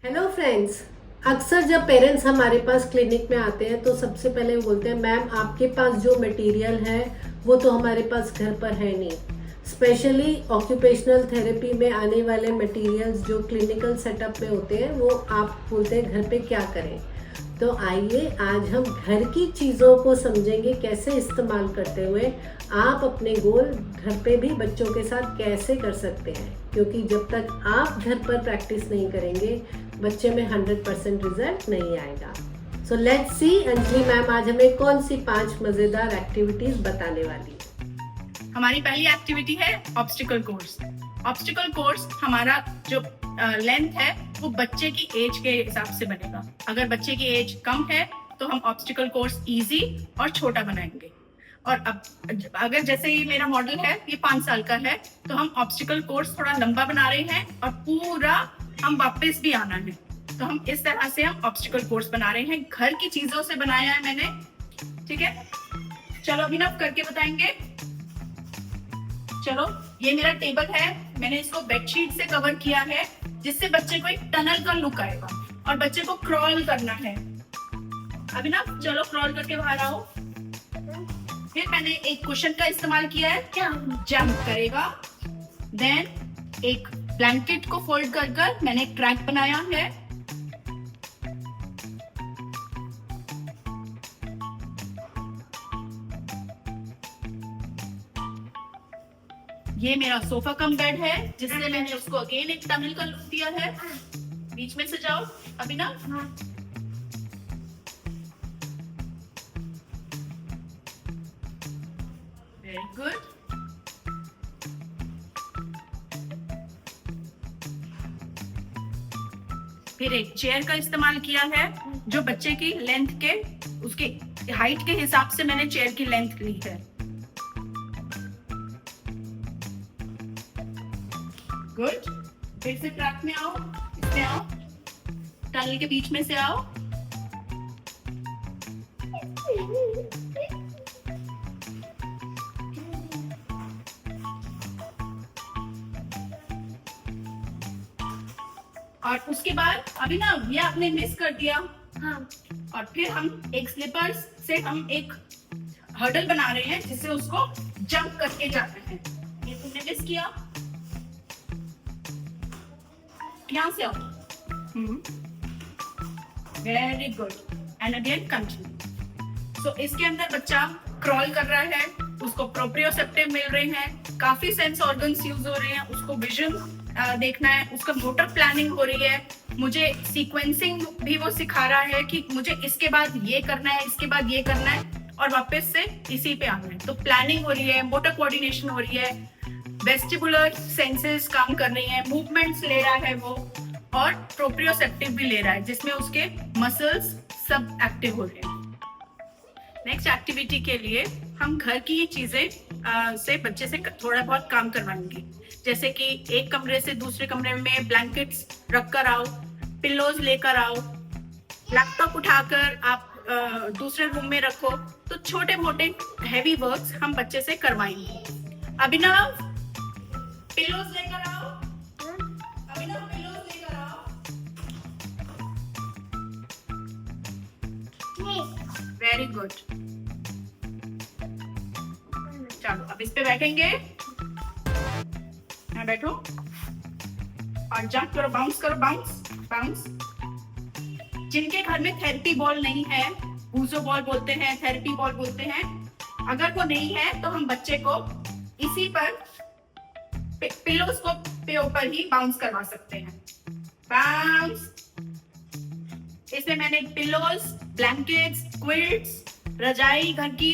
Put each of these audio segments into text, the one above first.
Hello friends. अक्सर जब parents हमारे पास क्लिनिक में आते हैं तो सबसे पहले वो बोलते हैं मैम आपके पास जो मटेरियल है वो तो हमारे पास घर पर है नहीं। स्पेशली ऑक्यूपेशनल थेरेपी में आने वाले मटेरियल्स जो क्लिनिकल सेटअप में होते हैं वो आप बोलते हैं घर पे क्या करें। तो आइए आज हम घर की चीज़ों को समझेंगे कैसे इस्तेमाल करते हुए आप अपने गोल घर पे भी बच्चों के साथ कैसे कर सकते हैं, क्योंकि जब तक आप घर पर प्रैक्टिस नहीं करेंगे बच्चे में 100% रिजल्ट नहीं आएगा। So let's see Anjali ma'am आज हमें कौन सी 5 मज़ेदार एक्टिविटीज बताने वाली है। हमारी पहली एक्टिविटी है ऑब्स्टिकल कोर्स। ऑब्स्टिकल कोर्स हमारा जो लेंथ है वो बच्चे की एज के हिसाब से बनेगा। अगर बच्चे की एज कम है तो हम ऑब्स्टिकल कोर्स इजी और छोटा बनाएंगे। और अब अगर जैसे ही मेरा मॉडल है ये 5 साल का है तो हम ऑब्स्टिकल कोर्स थोड़ा लंबा बना रहे हैं और पूरा हम वापस भी आना है। तो हम इस तरह से हम ऑब्स्टिकल कोर्स बना रहे हैं। घर की चीजों से बनाया है मैंने, ठीक है। चलो अभिनव करके बताएंगे। चलो ये मेरा टेबल है, मैंने इसको बेडशीट से कवर किया है जिससे बच्चे को एक टनल का लुक आएगा और बच्चे को क्रॉल करना है। अभिनव चलो क्रॉल करके बाहर आओ। फिर मैंने एक कुशन का इस्तेमाल किया है, जंप करेगा। देन एक ब्लैंकेट को फोल्ड कर कर मैंने एक ट्रैक बनाया है। ये मेरा सोफा कम बेड है जिससे मैंने उसको अगेन एक टनल का लुक दिया है। बीच में से जाओ अभिनव। Very good. फिर एक चेयर का इस्तेमाल किया है जो बच्चे की लेंथ के उसके हाइट के हिसाब से मैंने चेयर की लेंथ ली है। गुड। फिर से ट्रैक में आओ, इसमें आओ, टनल के बीच में से आओ। और उसके बाद अभी ना ये आपने मिस कर दिया। हाँ। और फिर हम एक स्लीपर्स से हम एक हर्डल बना रहे हैं जिससे उसको जंप करके जाना है। ये तुमने मिस किया। यहाँ से आओ। Very good and again continue. So इसके अंदर बच्चा क्रॉल कर रहा है, उसको प्रोप्रियोसेप्टिव मिल रहे हैं, काफी सेंस ऑर्गन्स यूज हो रहे हैं, उसको विजन देखना है, उसका मोटर प्लानिंग हो रही है। मुझे सीक्वेंसिंग भी वो सिखा रहा है कि मुझे इसके बाद ये करना है, इसके बाद ये करना है और वापस से इसी पे आना है। तो प्लानिंग हो रही है, मोटर कोऑर्डिनेशन हो रही है, वेस्टिबुलर सेंसेस काम कर रही हैं, मूवमेंट्स ले रहा है वो, और प्रोप्रियोसेप्टिव भी ले रहा है जिसमें उसके मसल्स सब एक्टिव हो रहे हैं। नेक्स्ट एक्टिविटी के लिए हम घर की चीजें से बच्चे से थोड़ा बहुत काम करवाएंगे, जैसे कि एक कमरे से दूसरे कमरे में ब्लैंकेट्स रख कर आओ, पिल्लोज लेकर आओ, लैपटॉप उठाकर आप दूसरे रूम में रखो। तो छोटे मोटे हैवी वर्क्स हम बच्चे से करवाएंगे। अभिनव पिल्लोज लेकर आओ। अभिनव पिल्लोज लेकर आओ। Very good. चलो अब इस पे बैठेंगे। यहाँ बैठो और जंप करो, बाउंस करो, बाउंस बाउंस। जिनके घर में थेरेपी बॉल नहीं है, बूजो बॉल बोलते हैं, थेरेपी बॉल बोलते हैं, अगर वो नहीं है तो हम बच्चे को इसी पर पिलोस को पे ऊपर ही बाउंस करवा सकते हैं। बाउंस। इसमें मैंने पिलोस, ब्लैंकेट्स, क्विल्ट्स, रजाई, घर की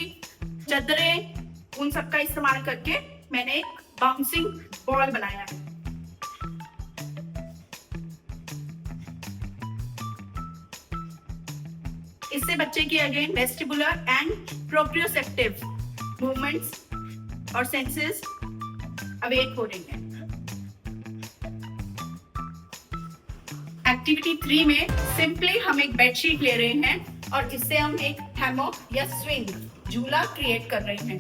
चादरें, उन सब का इस्तेमाल करके मैंने एक बाउंसिंग बॉल बनाया है। इससे बच्चे की again vestibular and proprioceptive movements और सेंसेस अवेक हो रही है। एक्टिविटी 3 में सिंपली हम एक बेडशीट ले रहे हैं और इससे हम एक हैमॉक या स्विंग झूला क्रिएट कर रहे हैं।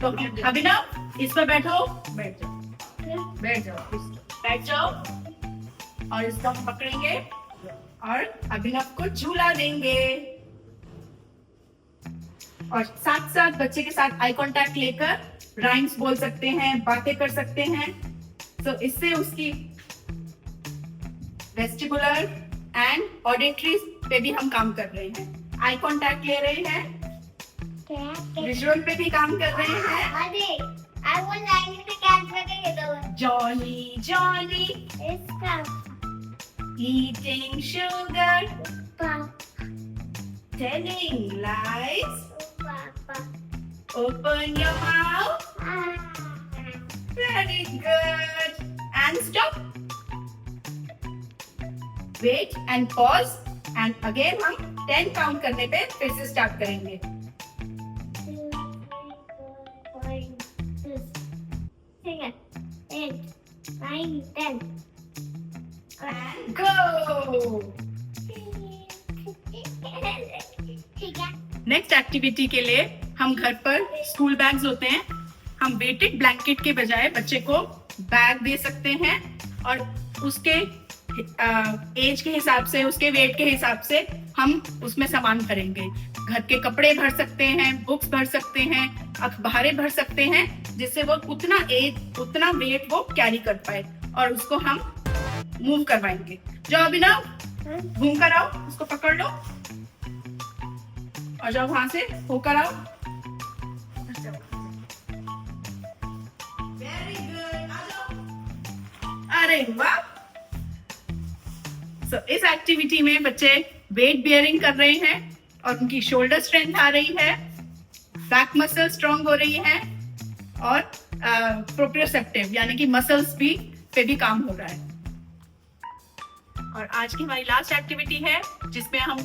तो अभिनव इस पर बैठो, बैठ जाओ, बैठ जाओ, बैठ जाओ और इसको हम पकड़ेंगे और अभिनव को झूला देंगे और साथ साथ बच्चे के साथ आई कांटेक्ट लेकर राइम्स बोल सकते हैं, बातें कर सकते हैं। तो इससे उसकी वेस्टिबुलर एंड ऑडिटरी पे भी हम काम कर रहे हैं। आई कांटेक्ट ले रहे हैं, विजुअल पे भी काम कर रहे हैं। Johnny Johnny eating sugar, telling lies, open your mouth, very good, and stop, wait and pause, and again हम 10 काउंट करने पे फिर से स्टार्ट करेंगे। 8, 9, 10. And go! नेक्स्ट एक्टिविटी के लिए हम घर पर स्कूल बैग्स होते हैं, हम वेटेड ब्लैंकेट के बजाय बच्चे को बैग दे सकते हैं और उसके एज के हिसाब से, उसके वेट के हिसाब से हम उसमें सामान भरेंगे। घर के कपड़े भर सकते हैं, बुक्स भर सकते हैं, अखबारें भर सकते हैं, जिससे वो उतना वेट वो कैरी कर पाए और उसको हम मूव करवाएंगे। जाओ अभिनव, घूम कर आओ, उसको पकड़ लो और जाओ वहां से होकर आओ। वेरी गुड, आ जाओ। अरे वाह! इस एक्टिविटी में बच्चे वेट बियरिंग कर रहे हैं और उनकी शोल्डर स्ट्रेंथ आ रही है, बैक मसल स्ट्रांग हो रही है और प्रोप्रियोसेप्टिव यानी कि मसल्स पे भी काम हो रहा है। और आज की हमारी लास्ट एक्टिविटी है जिसमें हम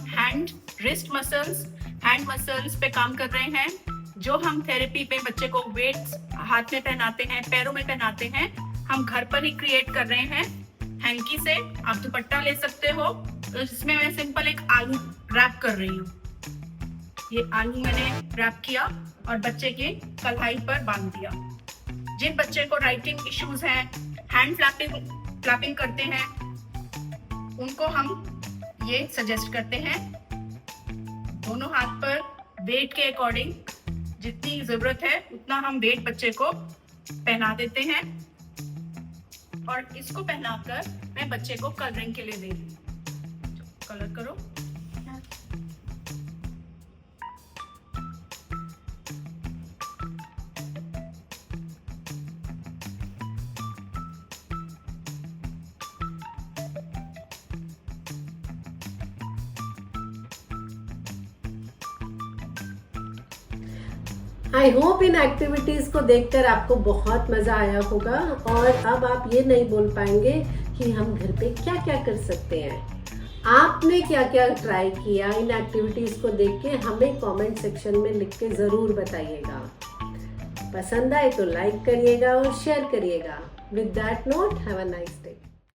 रिस्ट मसल्स पे काम कर रहे हैं, जो हम थेरेपी पे बच्चे को वेट्स हाथ में पहनाते हैं, पैरों में पहनाते हैं, हम घर पर ही क्रिएट कर रहे हैं। हैंकी से आप दुपट्टा ले सकते हो, तो जिसमें मैं सिंपल एक आलू रैप कर रही हूँ। ये आलू मैंने रैप किया और बच्चे के कलाई पर बांध दिया। जिन बच्चे को राइटिंग इश्यूज हैं, हैंड फ्लैपिंग करते हैं, उनको हम ये सजेस्ट करते हैं दोनों हाथ पर वेट के अकॉर्डिंग जितनी जरूरत है उतना हम वेट बच्चे को पहना देते हैं और इसको पहनाकर मैं बच्चे को कलरिंग के लिए दे रही हूँ। कलर करो। आई होप इन एक्टिविटीज को देखकर आपको बहुत मजा आया होगा और अब आप ये नहीं बोल पाएंगे कि हम घर पे क्या क्या कर सकते हैं। आपने क्या क्या ट्राई किया, इन एक्टिविटीज को देख के हमें कमेंट सेक्शन में लिख के जरूर बताइएगा। पसंद आए तो लाइक करिएगा और शेयर करिएगा। With that note, have a nice day.